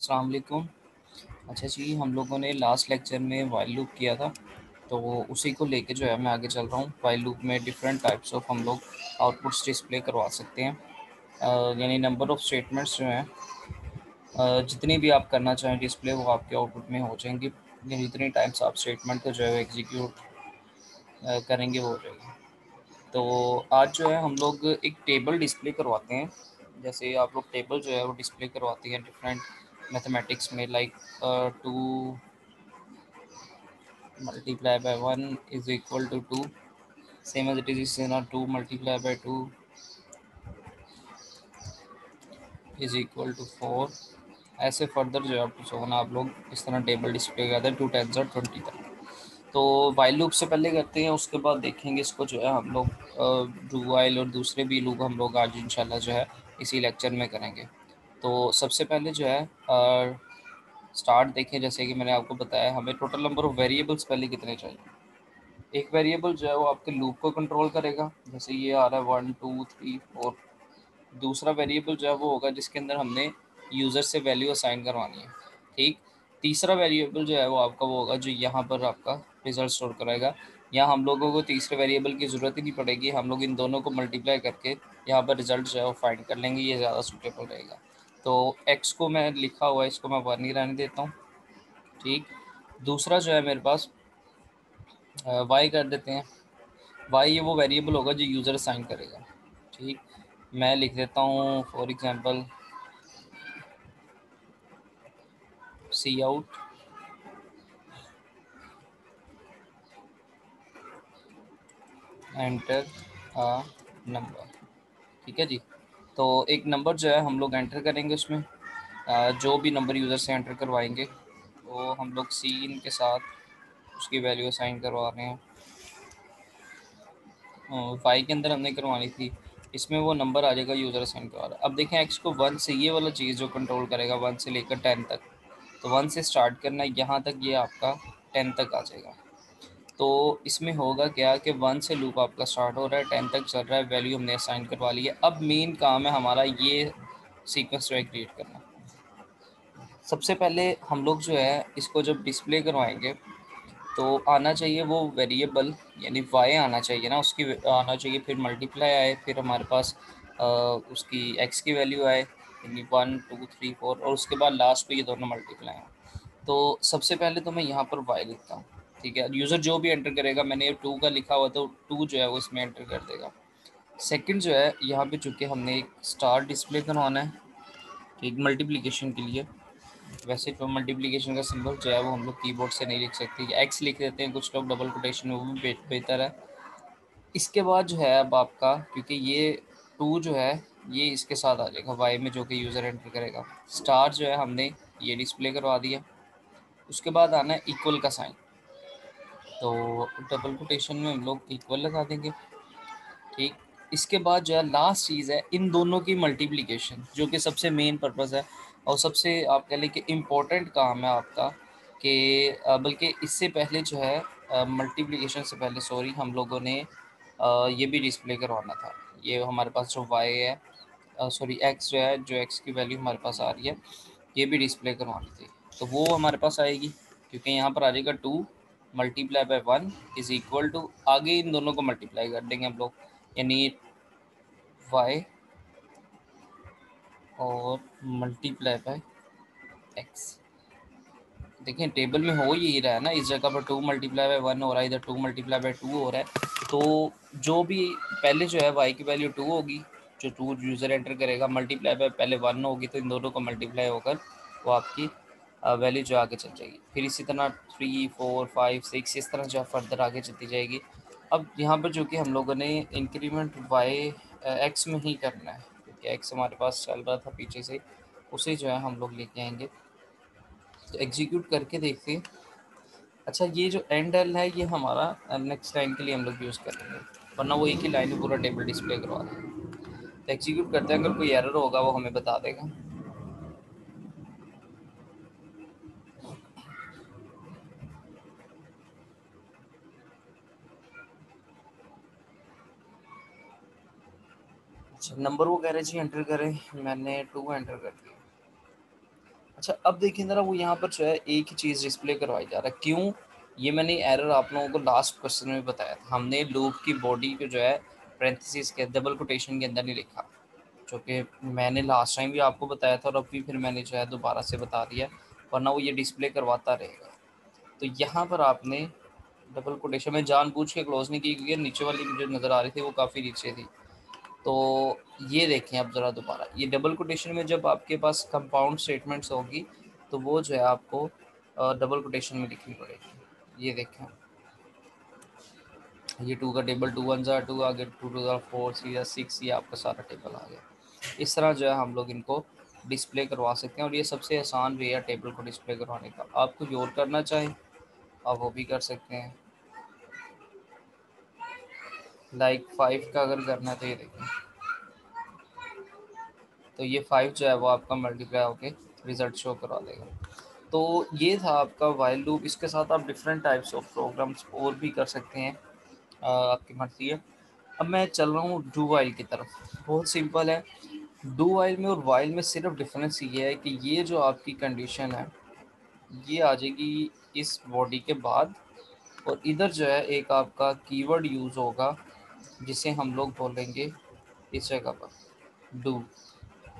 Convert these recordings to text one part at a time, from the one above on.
अस्सलाम वालेकुम। अच्छा जी, हम लोगों ने लास्ट लेक्चर में व्हाइल लूप किया था, तो उसी को लेके जो है मैं आगे चल रहा हूँ। व्हाइल लूप में डिफरेंट टाइप्स ऑफ हम लोग आउटपुट्स डिस्प्ले करवा सकते हैं। यानी नंबर ऑफ स्टेटमेंट्स जो हैं, जितनी भी आप करना चाहें डिस्प्ले, वो आपके आउटपुट में हो जाएंगी। यानी जितनी टाइम्स आप स्टेटमेंट को जो है एग्जीक्यूट करेंगे वो हो जाएगी। तो आज जो है हम लोग एक टेबल डिस्प्ले करवाते हैं। जैसे आप लोग टेबल जो है वो डिस्प्ले करवाते हैं डिफरेंट मैथमेटिक्स में, like 2 multiply by 1 is equal to 2, same as it is in our 2 multiply by 2 is equal to 4। ऐसे फर्दर जो है आप लोग इस तरह टेबल डिस्प्ले करते हैं 2 10 और 20 तक। तो वाइल लूप से पहले करते हैं, उसके बाद देखेंगे इसको जो है हम लोग डू वाइल और दूसरे भी लूप हम लोग आज इंशाल्लाह जो है इसी लेक्चर में करेंगे। तो सबसे पहले जो है स्टार्ट देखें। जैसे कि मैंने आपको बताया, हमें टोटल नंबर ऑफ वेरिएबल्स पहले कितने चाहिए। एक वेरिएबल जो है वो आपके लूप को कंट्रोल करेगा, जैसे ये आ रहा है 1 2 3 4। दूसरा वेरिएबल जो है वो होगा जिसके अंदर हमने यूज़र से वैल्यू असाइन करवानी है, ठीक। तीसरा वेरिएबल जो है वो आपका वो होगा जो यहाँ पर आपका रिजल्ट स्टोर कराएगा। यहाँ हम लोगों को तीसरे वेरिएबल की ज़रूरत ही नहीं पड़ेगी, हम लोग इन दोनों को मल्टीप्लाई करके यहाँ पर रिजल्ट जो है वो फाइंड कर लेंगे, ये ज़्यादा सूटेबल रहेगा। तो एक्स को मैं लिखा हुआ है, इसको मैं 1 ही रहने देता हूँ, ठीक। दूसरा जो है मेरे पास वाई कर देते हैं। वाई ये वो वेरिएबल होगा जो यूज़र असाइन करेगा, ठीक। मैं लिख देता हूँ for example cout enter a number, ठीक है जी। तो एक नंबर जो है हम लोग एंटर करेंगे उसमें, जो भी नंबर यूज़र से एंटर करवाएंगे वो हम लोग सी इन के साथ उसकी वैल्यू असाइन करवा रहे हैं। वाई के अंदर हमने करवानी थी, इसमें वो नंबर आ जाएगा यूज़र असाइन करवा रहा है। अब देखें एक्स को 1 से, ये वाला चीज़ जो कंट्रोल करेगा 1 से लेकर 10 तक, तो 1 से स्टार्ट करना है, यहाँ तक ये आपका 10 तक आ जाएगा। तो इसमें होगा क्या कि 1 से लूप आपका स्टार्ट हो रहा है, 10 तक चल रहा है, वैल्यू हमने असाइन करवा ली है। अब मेन काम है हमारा ये सीक्वेंस जो है क्रिएट करना। सबसे पहले हम लोग जो है इसको जब डिस्प्ले करवाएंगे तो आना चाहिए वो वेरिएबल, यानी वाई आना चाहिए ना, उसकी आना चाहिए, फिर मल्टीप्लाई आए, फिर हमारे पास उसकी एक्स की वैल्यू आए, यानी 1 2 3 4, और उसके बाद लास्ट पे ये दोनों मल्टीप्लाई आए। तो सबसे पहले तो मैं यहाँ पर वाई लिखता हूँ, ठीक है। यूज़र जो भी एंटर करेगा, मैंने ये 2 का लिखा हुआ तो 2 जो है वो इसमें एंटर कर देगा। सेकंड जो है यहाँ पे चूँकि हमने एक स्टार डिस्प्ले करवाना है, ठीक, मल्टीप्लिकेशन के लिए। वैसे तो मल्टीप्लिकेशन का सिंबल जो है वो हम लोग कीबोर्ड से नहीं लिख सकते, एक्स लिख देते हैं कुछ लोग डबल कोटेशन में, वो भी बेहतर है। इसके बाद जो है अब आपका, क्योंकि ये 2 जो है ये इसके साथ आ जाएगा वाई में जो कि यूज़र एंटर करेगा। स्टार जो है हमने ये डिस्प्ले करवा दिया। उसके बाद आना है इक्वल का साइन, तो डबल कोटेशन में हम लोग इक्वल लगा देंगे, ठीक। इसके बाद जो है लास्ट चीज़ है इन दोनों की मल्टीप्लिकेशन, जो कि सबसे मेन पर्पस है और सबसे आप कह लें कि इम्पोर्टेंट काम है आपका, कि बल्कि इससे पहले जो है मल्टीप्लिकेशन से पहले, सॉरी, हम लोगों ने ये भी डिस्प्ले करवाना था। ये हमारे पास जो वाई है, सॉरी एक्स जो है, जो एक्स की वैल्यू हमारे पास आ रही है, ये भी डिस्प्ले करवानी थी। तो वो हमारे पास आएगी, क्योंकि यहाँ पर आ जाएगा 2 multiply by 1 is equal to, आगे इन दोनों को मल्टीप्लाई कर देंगे हम लोग, यानी वाई और मल्टीप्लाई बाय एक्स। देखिए टेबल में हो यही रहा है ना, इस जगह पर 2 मल्टीप्लाई बाय 1 हो रहा है, इधर 2 मल्टीप्लाई बाय 2 हो रहा है। तो जो भी पहले जो है वाई की वैल्यू 2 होगी, जो 2 यूज़र एंटर करेगा, मल्टीप्लाई बाय पहले 1 होगी, तो इन दोनों को मल्टीप्लाई होकर वो आपकी वैल्यू जो आगे चल जाएगी। फिर इसी तरह 3 4 5 6 इस तरह जो है फर्दर आगे चलती जाएगी। अब यहाँ पर जो कि हम लोगों ने इंक्रीमेंट वाई एक्स में ही करना है, क्योंकि एक्स हमारे पास चल रहा था पीछे से, उसे जो है हम लोग लेके आएंगे। तो एग्जीक्यूट करके देखते। अच्छा, ये जो एंड एल है ये हमारा नेक्स्ट लाइन के लिए हम लोग यूज़ करेंगे, वरना वो एक ही लाइन में पूरा टेबल डिस्प्ले करवा देगा। तो एग्जीक्यूट करते हैं, अगर कोई एरर होगा वो हमें बता देगा। अच्छा, नंबर वो कह रहे जी एंटर करें, मैंने 2 एंटर कर दिया। अच्छा, अब देखिए ज़रा, वो यहाँ पर जो है एक ही चीज़ डिस्प्ले करवाई जा रहा है, क्यों? ये मैंने एरर आप लोगों को लास्ट क्वेश्चन में बताया था। हमने लूप की बॉडी को जो है पैरेंथेसिस के डबल कोटेशन के अंदर नहीं लिखा, जो कि मैंने लास्ट टाइम भी आपको बताया था और अब भी फिर मैंने जो है दोबारा से बता दिया, वरना वो ये डिस्प्ले करवाता रहेगा। तो यहाँ पर आपने डबल कोटेशन में जानबूझ के क्लोज नहीं की, क्योंकि नीचे वाली जो नज़र आ रही थी वो काफ़ी नीचे थी। तो ये देखें अब ज़रा दोबारा, ये डबल कोटेशन में जब आपके पास कंपाउंड स्टेटमेंट्स होगी तो वो जो है आपको डबल कोटेशन में लिखनी पड़ेगी। ये देखें, ये टू का टेबल, टू वन ज़ा टू, आगे टू टू ज़ा फोर, थ्री ज़ा सिक्स, ये आपका सारा टेबल आ गया। इस तरह जो है हम लोग इनको डिस्प्ले करवा सकते हैं, और ये सबसे आसान वे है टेबल को डिस्प्ले करवाने का। आप कुछ और करना चाहें आप वो भी कर सकते हैं। लाइक 5 का अगर करना है तो ये देखें, तो ये 5 जो है वो आपका मल्टीप्लाई होके रिजल्ट शो करवा देगा। तो ये था आपका वाइल लूप। इसके साथ आप डिफरेंट टाइप्स ऑफ प्रोग्राम्स और भी कर सकते हैं, आपकी मर्जी है। अब मैं चल रहा हूँ डू वाइल की तरफ। बहुत सिंपल है, डू वाइल में और वाइल में सिर्फ डिफरेंस ये है कि ये जो आपकी कंडीशन है ये आ जाएगी इस बॉडी के बाद, और इधर जो है एक आपका कीवर्ड यूज़ होगा जिसे हम लोग बोलेंगे इस जगह पर डू।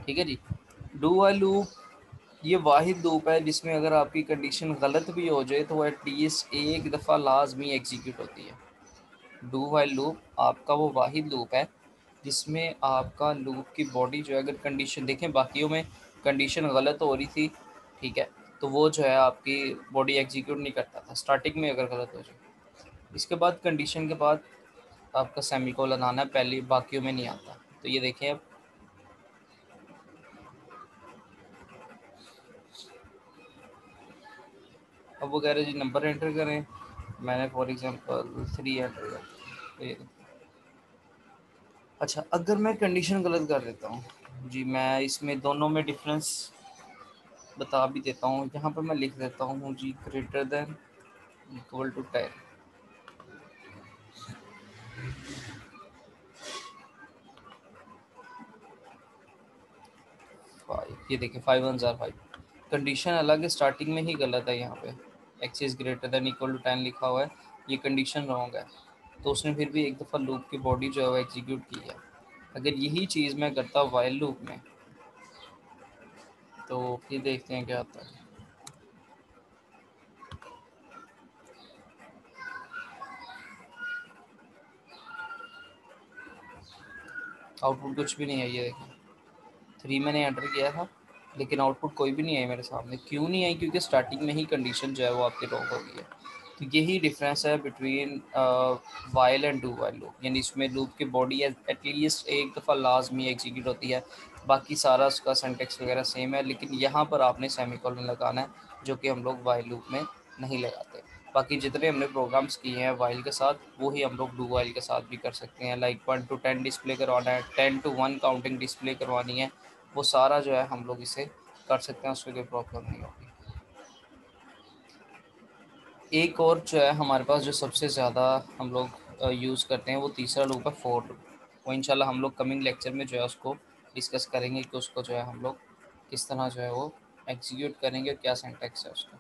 ठीक है जी। डू वाइल लूप ये वाहिद लूप है जिसमें अगर आपकी कंडीशन गलत भी हो जाए तो वो एटलीस्ट एक दफ़ा लाजमी एग्जीक्यूट होती है। डू वाइल लूप आपका वो वाहिद लूप है जिसमें आपका लूप की बॉडी जो है, अगर कंडीशन देखें बाकियों में कंडीशन गलत हो रही थी, ठीक है, तो वो जो है आपकी बॉडी एग्जीक्यूट नहीं करता था स्टार्टिंग में अगर गलत हो जाए। इसके बाद कंडीशन के बाद आपका सेमीकोलन आना है, पहले बाकियों में नहीं आता। तो ये देखें अब वो कह रहे जी नंबर एंटर करें, मैंने फॉर एग्जांपल 3 एंटर किया। तो ये अच्छा, अगर मैं कंडीशन गलत कर देता हूँ जी, मैं इसमें दोनों में डिफरेंस बता भी देता हूँ। यहाँ पर मैं लिख देता हूँ जी ग्रेटर देन इक्वल टू 10। 5, ये देखिए 5 1 ज़ार 5, कंडीशन अलग है, स्टार्टिंग में ही गलत है। यहाँ पे x is greater than equal to 10 लिखा हुआ है, ये कंडीशन रॉन्ग है। तो उसने फिर भी एक दफ़ा लूप की बॉडी जो है वो एग्जीक्यूट की है। अगर यही चीज़ मैं करता वाइल लूप में तो फिर देखते हैं क्या आता है। आउटपुट कुछ भी नहीं है, ये देखिए 3 मैंने एंटर किया था लेकिन आउटपुट कोई भी नहीं आई मेरे सामने। क्यों नहीं आई? क्योंकि स्टार्टिंग में ही कंडीशन जो है वो आपकी रॉन्ग हो गई है। तो यही डिफरेंस है between while and do while loop, यानी इसमें लूप की बॉडी एटलीस्ट एक दफ़ा लाजमी एग्जीक्यूट होती है, बाकी सारा उसका सिंटैक्स वगैरह सेम है, लेकिन यहाँ पर आपने सेमीकोलन लगाना है जो कि हम लोग वाइल लूप में नहीं लगाते। बाकी जितने हमने प्रोग्राम्स किए हैं वाइल के साथ वो ही हम लोग डू वाइल के साथ भी कर सकते हैं। लाइक 1 to 10 डिस्प्ले करवाना है, 10 to 1 काउंटिंग डिस्प्ले करवानी है, वो सारा जो है हम लोग इसे कर सकते हैं, उसमें कोई प्रॉब्लम नहीं होगी। एक और जो है हमारे पास जो सबसे ज़्यादा हम लोग यूज़ करते हैं वो तीसरा लूप है फोर लूप। वो इंशाल्लाह हम लोग कमिंग लेक्चर में जो है उसको डिस्कस करेंगे कि उसको जो है हम लोग किस तरह जो है वो एग्जीक्यूट करेंगे, क्या सिंटैक्स है उसका।